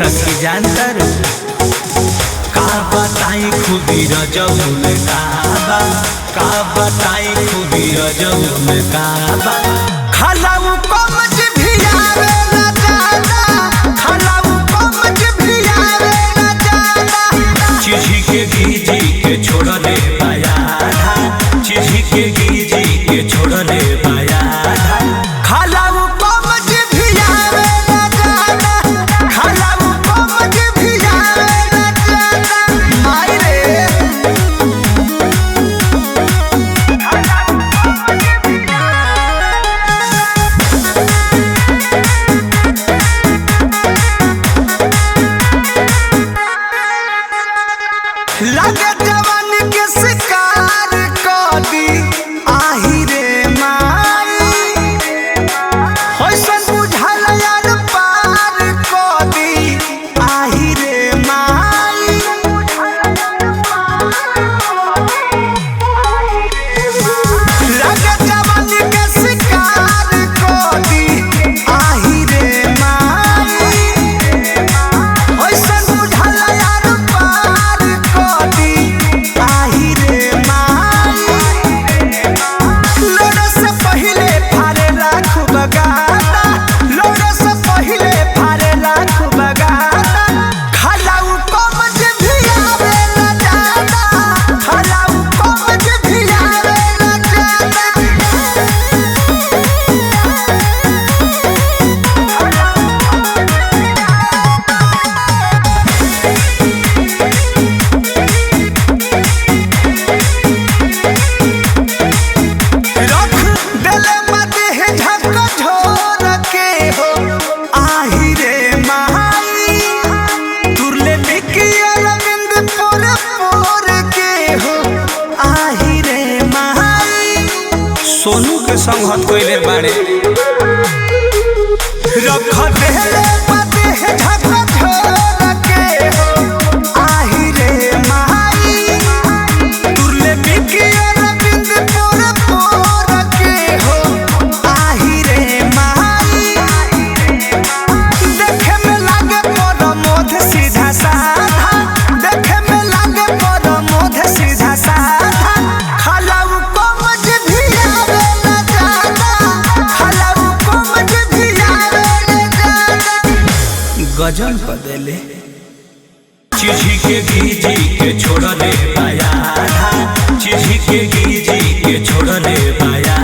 सखी जानतर का बताई खूबी रजब काबा, का बताई खूबी रजब काबा। खलाऊ कमज भी आवे ना जादा, खलाऊ कमज भी आवे ना जादा। चिझी के गीजी के छोड़ दे पाया था, चिझी के गीजी के छोड़ दे पाया था। खलाऊ कमज भी आवे ना जादा, खलाऊ कमज भी आवे ना जादा। माई रे लगे जवान के शिकार कदी आही रे माई, होइसन बुझल यार पार कदी आही रे माई। लगे जवान के शिकार कदी आही रे माई, होइसन बुझल यार पार कदी आही रे माई। लोड़ा से पहिले फारे लाख बगाता, लोड़ा से पहिले फारे लाख बगाता। खलाऊ कमज भी आवे ना जादा, खलाऊ कमज भी आवे ना जादा। रख देले मदेह झकझोर के हो आही रे माई, तुरले बिकिया रविंद पोर पोर के हो आही रे माई। सोनू के संगत कइले बाड़े, रख देले मदेह झकझोर के हो आही रे माई, तुरले बिकिया रविंद पोर पोर के हो आही रे माई। देखे में लागे परमोध सीधा साधा, देखे में लागे परमोध सीधा साधा। खलाऊ कमज भी आवे ना जादा, खलाऊ कमज भी आवे ना जादा। गजल बदले चिझी के गीजी के छोड़ दे पाया था, चिझी के गीजी के छोड़ दे पाया।